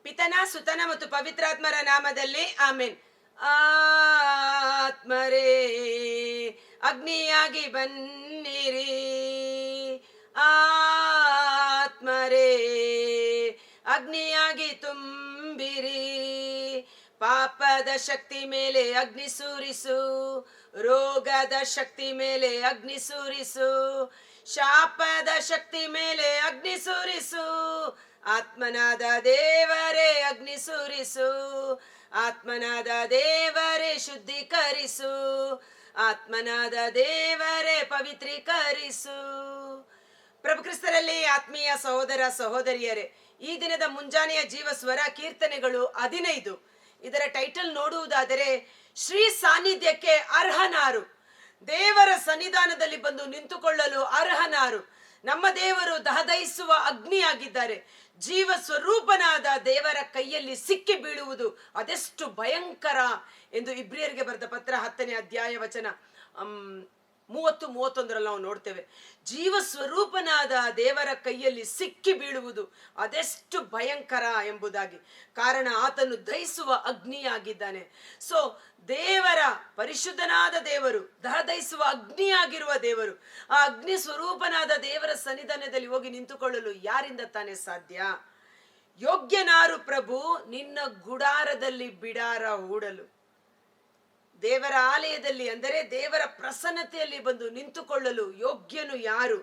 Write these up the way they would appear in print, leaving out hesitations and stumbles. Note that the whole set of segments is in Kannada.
ಪಿತನ ಸುತನ ಮತ್ತು ಪವಿತ್ರಾತ್ಮರ ನಾಮದಲ್ಲಿ ಆಮೇನ್. ಆತ್ಮರೇ ಅಗ್ನಿಯಾಗಿ ಬನ್ನಿರಿ, ಆತ್ಮರೇ ಅಗ್ನಿಯಾಗಿ ತುಂಬಿರಿ. ಪಾಪದ ಶಕ್ತಿ ಮೇಲೆ ಅಗ್ನಿ ಸೂರಿಸು, ರೋಗದ ಶಕ್ತಿ ಮೇಲೆ ಅಗ್ನಿ ಸೂರಿಸು, ಶಾಪದ ಶಕ್ತಿ ಮೇಲೆ ಅಗ್ನಿ ಸೂರಿಸು. ಆತ್ಮನಾದ ದೇವರೇ ಅಗ್ನಿ ಸೂರಿಸು, ಆತ್ಮನಾದ ದೇವರೇ ಶುದ್ಧೀಕರಿಸು, ಆತ್ಮನಾದ ದೇವರೇ ಪವಿತ್ರೀಕರಿಸು. ಪ್ರಭು ಕ್ರಿಸ್ತರಲ್ಲಿ ಆತ್ಮೀಯ ಸಹೋದರ ಸಹೋದರಿಯರೇ, ಈ ದಿನದ ಮುಂಜಾನೆಯ ಜೀವ ಸ್ವರ ಕೀರ್ತನೆಗಳು 15. ಇದರ ಟೈಟಲ್ ನೋಡುವುದಾದರೆ, ಶ್ರೀ ಸಾನ್ನಿಧ್ಯಕ್ಕೆ ಅರ್ಹನಾರು, ದೇವರ ಸನ್ನಿಧಾನದಲ್ಲಿ ಬಂದು ನಿಂತುಕೊಳ್ಳಲು ಅರ್ಹನಾರು. ನಮ್ಮ ದೇವರು ದಹದಹಿಸುವ ಅಗ್ನಿಯಾಗಿದ್ದಾರೆ. ಜೀವ ಸ್ವರೂಪನಾದ ದೇವರ ಕೈಯಲ್ಲಿ ಸಿಕ್ಕಿ ಬೀಳುವುದು ಅದೆಷ್ಟು ಭಯಂಕರ ಎಂದು ಇಬ್ರಿಯರಿಗೆ ಬರೆದ ಪತ್ರ 10ನೇ ಅಧ್ಯಾಯ ವಚನ 30-31 ನಾವು ನೋಡ್ತೇವೆ. ಜೀವ ಸ್ವರೂಪನಾದ ದೇವರ ಕೈಯಲ್ಲಿ ಸಿಕ್ಕಿ ಬೀಳುವುದು ಅದೆಷ್ಟು ಭಯಂಕರ ಎಂಬುದಾಗಿ. ಕಾರಣ ಆತನು ದಹಿಸುವ ಅಗ್ನಿಯಾಗಿದ್ದಾನೆ. ಸೊ ದೇವರ ಪರಿಶುದ್ಧನಾದ ದೇವರು, ದಹಿಸುವ ಅಗ್ನಿಯಾಗಿರುವ ದೇವರು, ಆ ಅಗ್ನಿ ಸ್ವರೂಪನಾದ ದೇವರ ಸನ್ನಿಧಾನದಲ್ಲಿ ಹೋಗಿ ನಿಂತುಕೊಳ್ಳಲು ಯಾರಿಂದ ತಾನೇ ಸಾಧ್ಯ? ಯೋಗ್ಯನಾರು ಪ್ರಭು ನಿನ್ನ ಗುಡಾರದಲ್ಲಿ ಬಿಡಾರ ಹೂಡಲು. ದೇವರ ಆಲಯದಲ್ಲಿ, ಅಂದರೆ ದೇವರ ಪ್ರಸನ್ನತೆಯಲ್ಲಿ ಬಂದು ನಿಂತುಕೊಳ್ಳಲು ಯೋಗ್ಯನು ಯಾರು?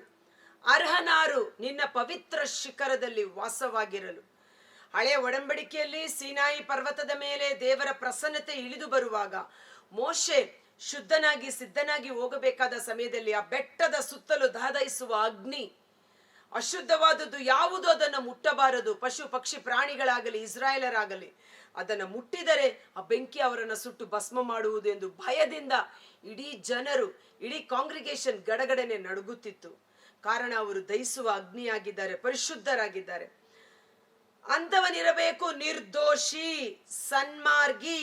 ಅರ್ಹನಾರು ನಿನ್ನ ಪವಿತ್ರ ಶಿಖರದಲ್ಲಿ ವಾಸವಾಗಿರಲು. ಹಳೆಯ ಒಡಂಬಡಿಕೆಯಲ್ಲಿ ಸೀನಾಯಿ ಪರ್ವತದ ಮೇಲೆ ದೇವರ ಪ್ರಸನ್ನತೆ ಇಳಿದು ಬರುವಾಗ ಮೋಶೆ ಶುದ್ಧನಾಗಿ ಸಿದ್ಧನಾಗಿ ಹೋಗಬೇಕಾದ ಸಮಯದಲ್ಲಿ ಆ ಬೆಟ್ಟದ ಸುತ್ತಲೂ ದಹದಹಿಸುವ ಅಗ್ನಿ, ಅಶುದ್ಧವಾದದ್ದು ಯಾವುದು ಅದನ್ನು ಮುಟ್ಟಬಾರದು. ಪಶು ಪಕ್ಷಿ ಪ್ರಾಣಿಗಳಾಗಲಿ ಇಸ್ರಾಯೇಲರಾಗಲಿ ಅದನ್ನು ಮುಟ್ಟಿದರೆ ಆ ಬೆಂಕಿ ಅವರನ್ನು ಸುಟ್ಟು ಭಸ್ಮ ಮಾಡುವುದು ಎಂದು ಭಯದಿಂದ ಇಡೀ ಜನರು, ಇಡೀ ಕಾಂಗ್ರಿಗೇಷನ್ ಗಡಗಡನೆ ನಡುಗುತ್ತಿತ್ತು. ಕಾರಣ ಅವರು ದಹಿಸುವ ಅಗ್ನಿಯಾಗಿದ್ದಾರೆ, ಪರಿಶುದ್ಧರಾಗಿದ್ದಾರೆ. ಅಂಥವನಿರಬೇಕು ನಿರ್ದೋಷಿ, ಸನ್ಮಾರ್ಗಿ,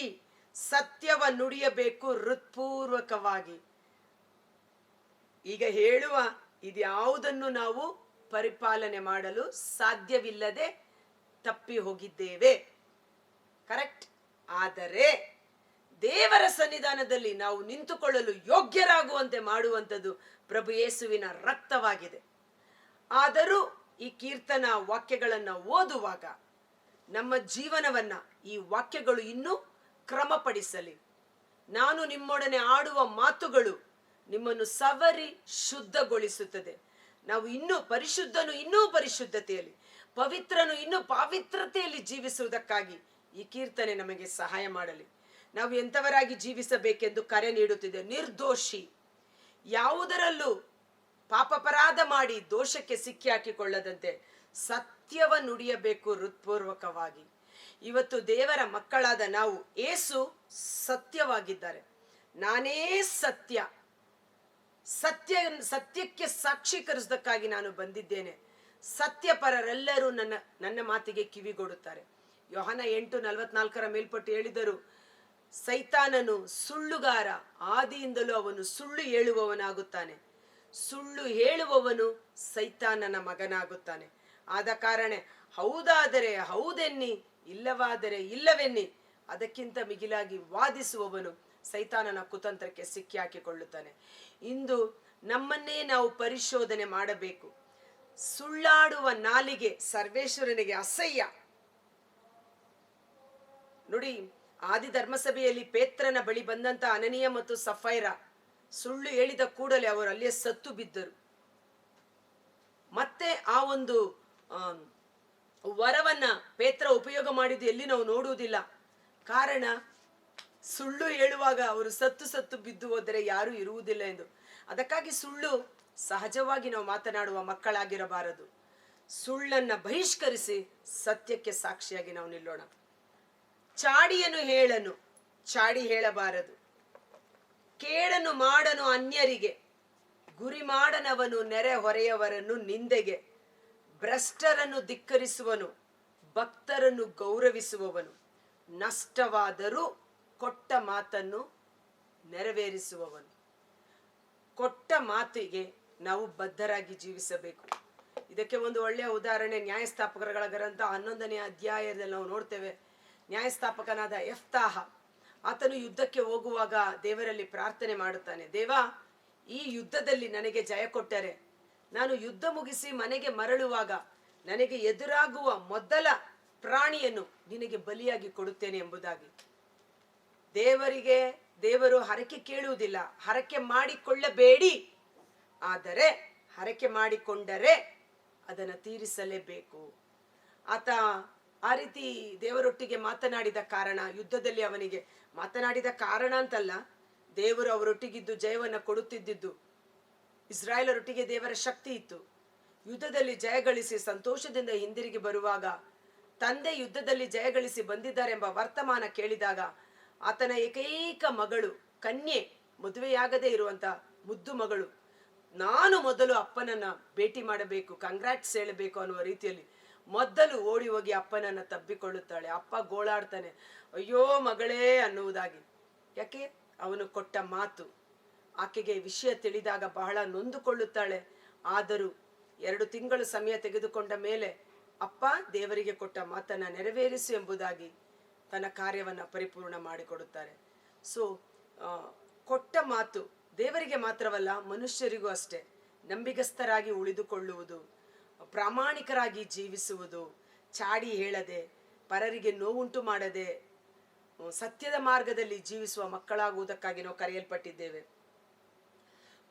ಸತ್ಯವ ನುಡಿಯಬೇಕು ಹೃತ್ಪೂರ್ವಕವಾಗಿ. ಈಗ ಹೇಳುವ ಇದ್ಯಾವುದನ್ನು ನಾವು ಪರಿಪಾಲನೆ ಮಾಡಲು ಸಾಧ್ಯವಿಲ್ಲದೆ ತಪ್ಪಿ ಹೋಗಿದ್ದೇವೆ, ಕರೆಕ್ಟ್. ಆದರೆ ದೇವರ ಸನ್ನಿಧಾನದಲ್ಲಿ ನಾವು ನಿಂತುಕೊಳ್ಳಲು ಯೋಗ್ಯರಾಗುವಂತೆ ಮಾಡುವಂಥದ್ದು ಪ್ರಭು ಯೇಸುವಿನ ರಕ್ತವಾಗಿದೆ. ಆದರೂ ಈ ಕೀರ್ತನ ವಾಕ್ಯಗಳನ್ನು ಓದುವಾಗ ನಮ್ಮ ಜೀವನವನ್ನ ಈ ವಾಕ್ಯಗಳು ಇನ್ನೂ ಕ್ರಮಪಡಿಸಲಿ. ನಾನು ನಿಮ್ಮೊಡನೆ ಆಡುವ ಮಾತುಗಳು ನಿಮ್ಮನ್ನು ಸವರಿ ಶುದ್ಧಗೊಳಿಸುತ್ತದೆ. ನಾವು ಇನ್ನೂ ಪರಿಶುದ್ಧನು ಇನ್ನೂ ಪರಿಶುದ್ಧತೆಯಲ್ಲಿ, ಪವಿತ್ರನು ಇನ್ನೂ ಪವಿತ್ರತೆಯಲ್ಲಿ ಜೀವಿಸುವುದಕ್ಕಾಗಿ ಈ ಕೀರ್ತನೆ ನಮಗೆ ಸಹಾಯ ಮಾಡಲಿ. ನಾವು ಎಂಥವರಾಗಿ ಜೀವಿಸಬೇಕೆಂದು ಕರೆ ನೀಡುತ್ತಿದೆ. ನಿರ್ದೋಷಿ, ಯಾವುದರಲ್ಲೂ ಪಾಪಪರಾಧ ಮಾಡಿ ದೋಷಕ್ಕೆ ಸಿಕ್ಕಿ ಹಾಕಿಕೊಳ್ಳದಂತೆ ಸತ್ಯವ ನುಡಿಯಬೇಕು ಹೃತ್ಪೂರ್ವಕವಾಗಿ. ಇವತ್ತು ದೇವರ ಮಕ್ಕಳಾದ ನಾವು, ಏಸು ಸತ್ಯವಾಗಿದ್ದಾರೆ. ನಾನೇ ಸತ್ಯ, ಸತ್ಯಕ್ಕೆ ಸಾಕ್ಷೀಕರಿಸೋದಕ್ಕಾಗಿ ನಾನು ಬಂದಿದ್ದೇನೆ. ಸತ್ಯಪರರೆಲ್ಲರೂ ನನ್ನ ಮಾತಿಗೆ ಕಿವಿಗೊಡುತ್ತಾರೆ. ಯೋಹನ 8:44 ಮೇಲ್ಪಟ್ಟು ಹೇಳಿದರು, ಸೈತಾನನು ಸುಳ್ಳುಗಾರ, ಆದಿಯಿಂದಲೂ ಅವನು ಸುಳ್ಳು ಹೇಳುವವನಾಗುತ್ತಾನೆ. ಸುಳ್ಳು ಹೇಳುವವನು ಸೈತಾನನ ಮಗನಾಗುತ್ತಾನೆ. ಆದ ಕಾರಣ ಹೌದಾದರೆ ಹೌದೆನ್ನಿ, ಇಲ್ಲವಾದರೆ ಇಲ್ಲವೆನ್ನಿ, ಅದಕ್ಕಿಂತ ಮಿಗಿಲಾಗಿ ವಾದಿಸುವವನು ಸೈತಾನನ ಕುತಂತ್ರಕ್ಕೆ ಸಿಕ್ಕಿ ಹಾಕಿಕೊಳ್ಳುತ್ತಾನೆ. ಇಂದು ನಮ್ಮನ್ನೇ ನಾವು ಪರಿಶೋಧನೆ ಮಾಡಬೇಕು. ಸುಳ್ಳಾಡುವ ನಾಲಿಗೆ ಸರ್ವೇಶ್ವರನಿಗೆ ಅಸಹ್ಯ. ನೋಡಿ, ಆದಿ ಧರ್ಮಸಭೆಯಲ್ಲಿ ಪೇತ್ರನ ಬಳಿ ಬಂದಂತ ಅನನೀಯ ಮತ್ತು ಸಫೈರ ಸುಳ್ಳು ಹೇಳಿದ ಕೂಡಲೇ ಅವರು ಅಲ್ಲಿಯೇ ಸತ್ತು ಬಿದ್ದರು. ಮತ್ತೆ ಆ ಒಂದು ವರವನ್ನ ಪೇತ್ರ ಉಪಯೋಗ ಮಾಡಿದ್ದು ಎಲ್ಲಿ ನಾವು ನೋಡುವುದಿಲ್ಲ. ಕಾರಣ ಸುಳ್ಳು ಹೇಳುವಾಗ ಅವರು ಸತ್ತು ಬಿದ್ದು ಹೋದರೆ ಯಾರೂ ಇರುವುದಿಲ್ಲ ಎಂದು. ಅದಕ್ಕಾಗಿ ಸುಳ್ಳು ಸಹಜವಾಗಿ ನಾವು ಮಾತನಾಡುವ ಮಕ್ಕಳಾಗಿರಬಾರದು. ಸುಳ್ಳನ್ನ ಬಹಿಷ್ಕರಿಸಿ ಸತ್ಯಕ್ಕೆ ಸಾಕ್ಷಿಯಾಗಿ ನಾವು ನಿಲ್ಲೋಣ. ಚಾಡಿಯನ್ನು ಹೇಳನು, ಚಾಡಿ ಹೇಳಬಾರದು. ಕೇಡನು ಮಾಡನು ಅನ್ಯರಿಗೆ, ಗುರಿ ಮಾಡನವನು ನೆರೆ ಹೊರೆಯವರನ್ನು ನಿಂದೆಗೆ. ಭ್ರಷ್ಟರನ್ನು ಧಿಕ್ಕರಿಸುವನು, ಭಕ್ತರನ್ನು ಗೌರವಿಸುವವನು. ನಷ್ಟವಾದರೂ ಕೊಟ್ಟ ಮಾತನ್ನು ನೆರವೇರಿಸುವವನು. ಕೊಟ್ಟ ಮಾತಿಗೆ ನಾವು ಬದ್ಧರಾಗಿ ಜೀವಿಸಬೇಕು. ಇದಕ್ಕೆ ಒಂದು ಒಳ್ಳೆಯ ಉದಾಹರಣೆ ನ್ಯಾಯಸ್ಥಾಪಕರುಗಳ ಗ್ರಂಥ 11ನೇ ಅಧ್ಯಾಯದಲ್ಲಿ ನಾವು ನೋಡ್ತೇವೆ. ನ್ಯಾಯಸ್ಥಾಪಕನಾದ ಯೆಫ್ತಾಹ, ಆತನು ಯುದ್ಧಕ್ಕೆ ಹೋಗುವಾಗ ದೇವರಲ್ಲಿ ಪ್ರಾರ್ಥನೆ ಮಾಡುತ್ತಾನೆ, ದೇವ, ಈ ಯುದ್ಧದಲ್ಲಿ ನನಗೆ ಜಯ ಕೊಟ್ಟರೆ ನಾನು ಯುದ್ಧ ಮುಗಿಸಿ ಮನೆಗೆ ಮರಳುವಾಗ ನನಗೆ ಎದುರಾಗುವ ಮೊದಲ ಪ್ರಾಣಿಯನ್ನು ನಿನಗೆ ಬಲಿಯಾಗಿ ಕೊಡುತ್ತೇನೆ ಎಂಬುದಾಗಿ. ದೇವರು ಹರಕೆ ಕೇಳುವುದಿಲ್ಲ, ಹರಕೆ ಮಾಡಿಕೊಳ್ಳಬೇಡಿ, ಆದರೆ ಹರಕೆ ಮಾಡಿಕೊಂಡರೆ ಅದನ್ನು ತೀರಿಸಲೇಬೇಕು. ಆತ ಆ ರೀತಿ ದೇವರೊಟ್ಟಿಗೆ ಮಾತನಾಡಿದ ಕಾರಣ, ಯುದ್ಧದಲ್ಲಿ ಅವನಿಗೆ ಮಾತನಾಡಿದ ಕಾರಣ ಅಂತಲ್ಲ, ದೇವರು ಅವರೊಟ್ಟಿಗಿದ್ದು ಜಯವನ್ನು ಕೊಡುತ್ತಿದ್ದು, ಇಸ್ರಾಯೇಲರೊಟ್ಟಿಗೆ ದೇವರ ಶಕ್ತಿ ಇತ್ತು. ಯುದ್ಧದಲ್ಲಿ ಜಯಗಳಿಸಿ ಸಂತೋಷದಿಂದ ಹಿಂದಿರುಗಿ ಬರುವಾಗ ತಂದೆ ಯುದ್ಧದಲ್ಲಿ ಜಯಗಳಿಸಿ ಬಂದಿದ್ದಾರೆಂಬ ವರ್ತಮಾನ ಕೇಳಿದಾಗ ಆತನ ಏಕೈಕ ಮಗಳು, ಕನ್ಯೆ, ಮದುವೆಯಾಗದೇ ಇರುವಂತ ಮುದ್ದು ಮಗಳು, ನಾನು ಮೊದಲು ಅಪ್ಪನನ್ನ ಭೇಟಿ ಮಾಡಬೇಕು, ಕಂಗ್ರಾಟ್ಸ್ ಹೇಳಬೇಕು ಅನ್ನುವ ರೀತಿಯಲ್ಲಿ ಮೊದಲು ಓಡಿ ಹೋಗಿ ಅಪ್ಪನನ್ನ ತಬ್ಬಿಕೊಳ್ಳುತ್ತಾಳೆ. ಅಪ್ಪ ಗೋಳಾಡ್ತಾನೆ, ಅಯ್ಯೋ ಮಗಳೇ ಅನ್ನುವುದಾಗಿ. ಯಾಕೆ? ಅವನು ಕೊಟ್ಟ ಮಾತು. ಆಕೆಗೆ ವಿಷಯ ತಿಳಿದಾಗ ಬಹಳ ನೊಂದುಕೊಳ್ಳುತ್ತಾಳೆ. ಆದರೂ 2 ತಿಂಗಳು ಸಮಯ ತೆಗೆದುಕೊಂಡ ಮೇಲೆ ಅಪ್ಪ ದೇವರಿಗೆ ಕೊಟ್ಟ ಮಾತನ್ನ ನೆರವೇರಿಸು ಎಂಬುದಾಗಿ ತನ್ನ ಕಾರ್ಯವನ್ನ ಪರಿಪೂರ್ಣ ಮಾಡಿಕೊಡುತ್ತಾರೆ. ಸೊ ಕೊಟ್ಟ ಮಾತು ದೇವರಿಗೆ ಮಾತ್ರವಲ್ಲ, ಮನುಷ್ಯರಿಗೂ ಅಷ್ಟೇ. ನಂಬಿಗಸ್ತರಾಗಿ ಉಳಿದುಕೊಳ್ಳುವುದು, ಪ್ರಾಮಾಣಿಕರಾಗಿ ಜೀವಿಸುವುದು, ಚಾಡಿ ಹೇಳದೆ, ಪರರಿಗೆ ನೋವುಂಟು ಮಾಡದೆ, ಸತ್ಯದ ಮಾರ್ಗದಲ್ಲಿ ಜೀವಿಸುವ ಮಕ್ಕಳಾಗುವುದಕ್ಕಾಗಿ ನಾವು ಕರೆಯಲ್ಪಟ್ಟಿದ್ದೇವೆ.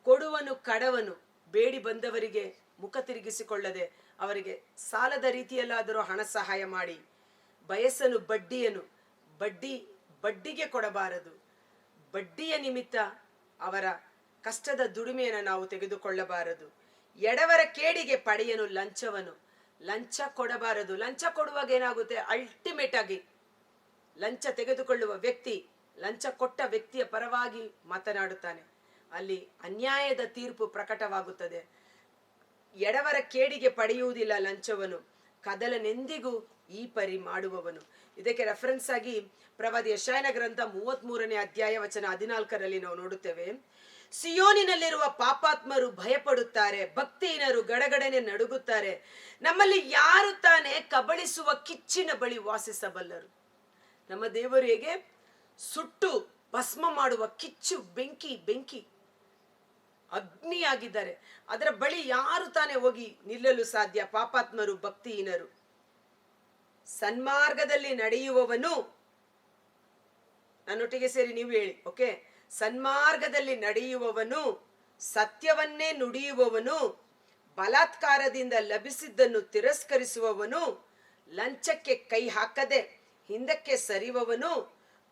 ಕೊಡುವನು ಕಡವನು, ಬೇಡಿ ಬಂದವರಿಗೆ ಮುಖ ತಿರುಗಿಸಿಕೊಳ್ಳದೆ ಅವರಿಗೆ ಸಾಲದ ರೀತಿಯಲ್ಲಾದರೂ ಹಣ ಸಹಾಯ ಮಾಡಿ, ಬಯಸನು ಬಡ್ಡಿಗೆ ಕೊಡಬಾರದು. ಬಡ್ಡಿಯ ನಿಮಿತ್ತ ಅವರ ಕಷ್ಟದ ದುಡಿಮೆಯನ್ನು ನಾವು ತೆಗೆದುಕೊಳ್ಳಬಾರದು. ಎಡವರ ಕೇಡಿಗೆ ಪಡೆಯನು ಲಂಚವನು, ಲಂಚ ಕೊಡಬಾರದು. ಲಂಚ ಕೊಡುವಾಗ ಏನಾಗುತ್ತೆ? ಅಲ್ಟಿಮೇಟ್ ಆಗಿ ಲಂಚ ತೆಗೆದುಕೊಳ್ಳುವ ವ್ಯಕ್ತಿ ಲಂಚ ಕೊಟ್ಟ ವ್ಯಕ್ತಿಯ ಪರವಾಗಿ ಮಾತನಾಡುತ್ತಾನೆ, ಅಲ್ಲಿ ಅನ್ಯಾಯದ ತೀರ್ಪು ಪ್ರಕಟವಾಗುತ್ತದೆ. ಎಡವರ ಕೇಡಿಗೆ ಪಡೆಯುವುದಿಲ್ಲ ಲಂಚವನು, ಕದಲನೆಂದಿಗೂ ಈ ಪರಿ ಮಾಡುವವನು. ಇದಕ್ಕೆ ರೆಫರೆನ್ಸ್ ಆಗಿ ಪ್ರವಾದಿ ಯೆಶಾಯನ ಗ್ರಂಥ 33ನೇ ಅಧ್ಯಾಯ ವಚನ 14ರಲ್ಲಿ ನಾವು ನೋಡುತ್ತೇವೆ, ಸಿಯೋನಿನಲ್ಲಿರುವ ಪಾಪಾತ್ಮರು ಭಯಪಡುತ್ತಾರೆ, ಭಕ್ತಿಹೀನರು ಗಡಗಡನೆ ನಡುಗುತ್ತಾರೆ. ನಮ್ಮಲ್ಲಿ ಯಾರು ತಾನೇ ಕಬಳಿಸುವ ಕಿಚ್ಚಿನ ಬಳಿ ವಾಸಿಸಬಲ್ಲರು? ನಮ್ಮ ದೇವರು ಹೇಗೆ ಸುಟ್ಟು ಭಸ್ಮ ಮಾಡುವ ಕಿಚ್ಚು, ಬೆಂಕಿ ಅಗ್ನಿಯಾಗಿದ್ದಾರೆ. ಅದರ ಬಳಿ ಯಾರು ತಾನೇ ಹೋಗಿ ನಿಲ್ಲಲು ಸಾಧ್ಯ? ಪಾಪಾತ್ಮರು, ಭಕ್ತಿಹೀನರು. ಸನ್ಮಾರ್ಗದಲ್ಲಿ ನಡೆಯುವವನು, ನನ್ನೊಟ್ಟಿಗೆ ಸೇರಿ ನೀವು ಹೇಳಿ, ಓಕೆ? ಸನ್ಮಾರ್ಗದಲ್ಲಿ ನಡೆಯುವವನು, ಸತ್ಯವನ್ನೇ ನುಡಿಯುವವನು, ಬಲಾತ್ಕಾರದಿಂದ ಲಭಿಸಿದ್ದನ್ನು ತಿರಸ್ಕರಿಸುವವನು, ಲಂಚಕ್ಕೆ ಕೈ ಹಾಕದೆ ಹಿಂದಕ್ಕೆ ಸರಿಯುವವನು,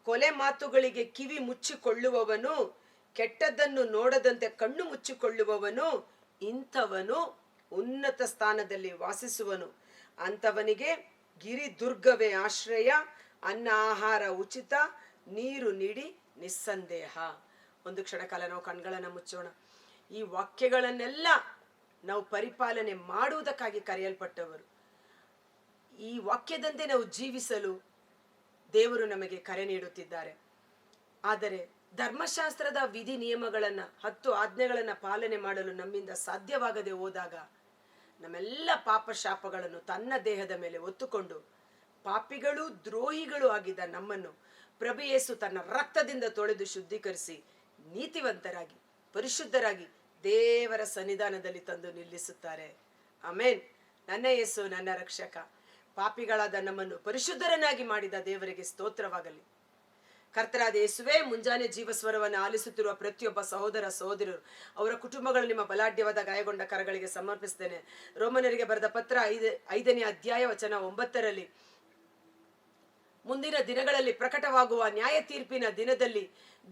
ಕೊಲೆ ಮಾತುಗಳಿಗೆ ಕಿವಿ ಮುಚ್ಚಿಕೊಳ್ಳುವವನು, ಕೆಟ್ಟದ್ದನ್ನು ನೋಡದಂತೆ ಕಣ್ಣು ಮುಚ್ಚಿಕೊಳ್ಳುವವನು, ಇಂಥವನು ಉನ್ನತ ಸ್ಥಾನದಲ್ಲಿ ವಾಸಿಸುವನು. ಅಂಥವನಿಗೆ ಗಿರಿ ದುರ್ಗವೇ ಆಶ್ರಯ, ಅನ್ನ ಆಹಾರ ಉಚಿತ, ನೀರು ನೀಡಿ ನಿಸ್ಸಂದೇಹ. ಒಂದು ಕ್ಷಣ ಕಾಲ ನಾವು ಕಣ್ಗಳನ್ನು ಮುಚ್ಚೋಣ. ಈ ವಾಕ್ಯಗಳನ್ನೆಲ್ಲ ನಾವು ಪರಿಪಾಲನೆ ಮಾಡುವುದಕ್ಕಾಗಿ ಕರೆಯಲ್ಪಟ್ಟವರು. ಈ ವಾಕ್ಯದಂತೆ ನಾವು ಜೀವಿಸಲು ದೇವರು ನಮಗೆ ಕರೆ ನೀಡುತ್ತಿದ್ದಾರೆ. ಆದರೆ ಧರ್ಮಶಾಸ್ತ್ರದ ವಿಧಿ ನಿಯಮಗಳನ್ನು, 10 ಆಜ್ಞೆಗಳನ್ನು ಪಾಲನೆ ಮಾಡಲು ನಮ್ಮಿಂದ ಸಾಧ್ಯವಾಗದೆ ಹೋದಾಗ ನಮ್ಮೆಲ್ಲ ಪಾಪ ಶಾಪಗಳನ್ನು ತನ್ನ ದೇಹದ ಮೇಲೆ ಹೊತ್ತುಕೊಂಡು ಪಾಪಿಗಳು, ದ್ರೋಹಿಗಳು ಆಗಿದ್ದ ನಮ್ಮನ್ನು ಪ್ರಭು ಯೇಸು ತನ್ನ ರಕ್ತದಿಂದ ತೊಳೆದು ಶುದ್ಧೀಕರಿಸಿ ನೀತಿವಂತರಾಗಿ, ಪರಿಶುದ್ಧರಾಗಿ ದೇವರ ಸನ್ನಿಧಾನದಲ್ಲಿ ತಂದು ನಿಲ್ಲಿಸುತ್ತಾರೆ. ಆಮೇನ್. ನನ್ನ ಯೇಸು ನನ್ನ ರಕ್ಷಕ, ಪಾಪಿಗಳಾದ ನಮ್ಮನ್ನು ಪರಿಶುದ್ಧರನ್ನಾಗಿ ಮಾಡಿದ ದೇವರಿಗೆ ಸ್ತೋತ್ರವಾಗಲಿ. ಕರ್ತರಾದ ಯೇಸುವೇ, ಮುಂಜಾನೆ ಜೀವಸ್ವರವನ್ನು ಆಲಿಸುತ್ತಿರುವ ಪ್ರತಿಯೊಬ್ಬ ಸಹೋದರ ಸಹೋದರರು, ಅವರ ಕುಟುಂಬಗಳು ನಿಮ್ಮ ಬಲಾಢ್ಯವಾದ ಗಾಯಗೊಂಡ ಕರಗಳಿಗೆ ಸಮರ್ಪಿಸ್ತೇನೆ. ರೋಮನರಿಗೆ ಬರೆದ ಪತ್ರ 5ನೇ ಅಧ್ಯಾಯ ವಚನ 9ರಲ್ಲಿ, ಮುಂದಿನ ದಿನಗಳಲ್ಲಿ ಪ್ರಕಟವಾಗುವ ನ್ಯಾಯ ತೀರ್ಪಿನ ದಿನದಲ್ಲಿ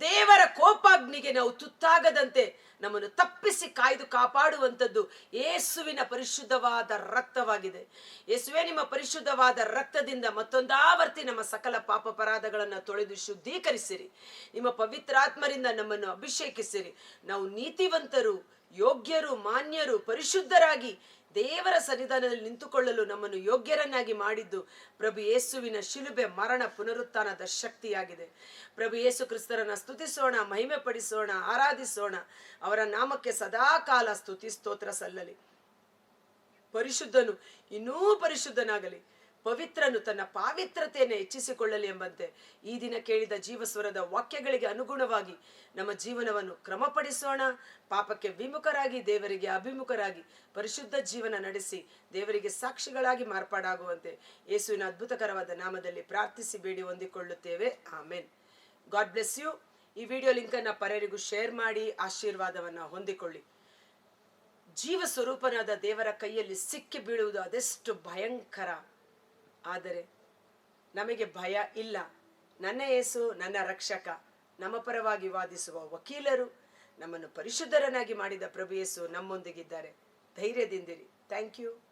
ದೇವರ ಕೋಪಾಗ್ನಿಗೆ ನಾವು ತುತ್ತಾಗದಂತೆ ನಮ್ಮನ್ನು ತಪ್ಪಿಸಿ ಕಾಯ್ದು ಕಾಪಾಡುವಂಥದ್ದು ಯೇಸುವಿನ ಪರಿಶುದ್ಧವಾದ ರಕ್ತವಾಗಿದೆ. ಯೇಸುವೇ, ನಿಮ್ಮ ಪರಿಶುದ್ಧವಾದ ರಕ್ತದಿಂದ ಮತ್ತೊಂದಾವರ್ತಿ ನಮ್ಮ ಸಕಲ ಪಾಪ ಅಪರಾಧಗಳನ್ನು ತೊಳೆದು ಶುದ್ಧೀಕರಿಸಿರಿ. ನಿಮ್ಮ ಪವಿತ್ರಾತ್ಮರಿಂದ ನಮ್ಮನ್ನು ಅಭಿಷೇಕಿಸಿರಿ. ನಾವು ನೀತಿವಂತರು, ಯೋಗ್ಯರು, ಮಾನ್ಯರು, ಪರಿಶುದ್ಧರಾಗಿ ದೇವರ ಸನ್ನಿಧಾನದಲ್ಲಿ ನಿಂತುಕೊಳ್ಳಲು ನಮ್ಮನ್ನು ಯೋಗ್ಯರನ್ನಾಗಿ ಮಾಡಿದ್ದು ಪ್ರಭು ಯೇಸುವಿನ ಶಿಲುಬೆ, ಮರಣ, ಪುನರುತ್ಥಾನದ ಶಕ್ತಿಯಾಗಿದೆ. ಪ್ರಭು ಯೇಸು ಕ್ರಿಸ್ತರನ್ನ ಸ್ತುತಿಸೋಣ, ಮಹಿಮೆ ಪಡಿಸೋಣ, ಆರಾಧಿಸೋಣ. ಅವರ ನಾಮಕ್ಕೆ ಸದಾಕಾಲ ಸ್ತುತಿ ಸ್ತೋತ್ರ ಸಲ್ಲಲಿ. ಪರಿಶುದ್ಧನು ಇನ್ನೂ ಪರಿಶುದ್ಧನಾಗಲಿ, ಪವಿತ್ರನು ತನ್ನ ಪಾವಿತ್ರತೆಯನ್ನು ಹೆಚ್ಚಿಸಿಕೊಳ್ಳಲಿ ಎಂಬಂತೆ ಈ ದಿನ ಕೇಳಿದ ಜೀವಸ್ವರದ ವಾಕ್ಯಗಳಿಗೆ ಅನುಗುಣವಾಗಿ ನಮ್ಮ ಜೀವನವನ್ನು ಕ್ರಮಪಡಿಸೋಣ. ಪಾಪಕ್ಕೆ ವಿಮುಖರಾಗಿ ದೇವರಿಗೆ ಅಭಿಮುಖರಾಗಿ ಪರಿಶುದ್ಧ ಜೀವನ ನಡೆಸಿ ದೇವರಿಗೆ ಸಾಕ್ಷಿಗಳಾಗಿ ಮಾರ್ಪಾಡಾಗುವಂತೆ ಯೇಸುವಿನ ಅದ್ಭುತಕರವಾದ ನಾಮದಲ್ಲಿ ಪ್ರಾರ್ಥಿಸಿ ಬೇಡಿ ಹೊಂದಿಕೊಳ್ಳುತ್ತೇವೆ. ಆಮೆನ್. God bless you. ಈ ವಿಡಿಯೋ ಲಿಂಕನ್ನು ಪರರಿಗೂ ಶೇರ್ ಮಾಡಿ ಆಶೀರ್ವಾದವನ್ನು ಹೊಂದಿಕೊಳ್ಳಿ. ಜೀವ ಸ್ವರೂಪನಾದ ದೇವರ ಕೈಯಲ್ಲಿ ಸಿಕ್ಕಿ ಬೀಳುವುದು ಅದೆಷ್ಟು ಭಯಂಕರ. ಆದರೆ ನಮಗೆ ಭಯ ಇಲ್ಲ. ನನ್ನ ಯೇಸು ನನ್ನ ರಕ್ಷಕ, ನಮ್ಮ ಪರವಾಗಿ ವಾದಿಸುವ ವಕೀಲರು, ನಮ್ಮನ್ನು ಪರಿಶುದ್ಧರನ್ನಾಗಿ ಮಾಡಿದ ಪ್ರಭು ಯೇಸು ನಮ್ಮೊಂದಿಗಿದ್ದಾರೆ. ಧೈರ್ಯದಿಂದಿರಿ. Thank you.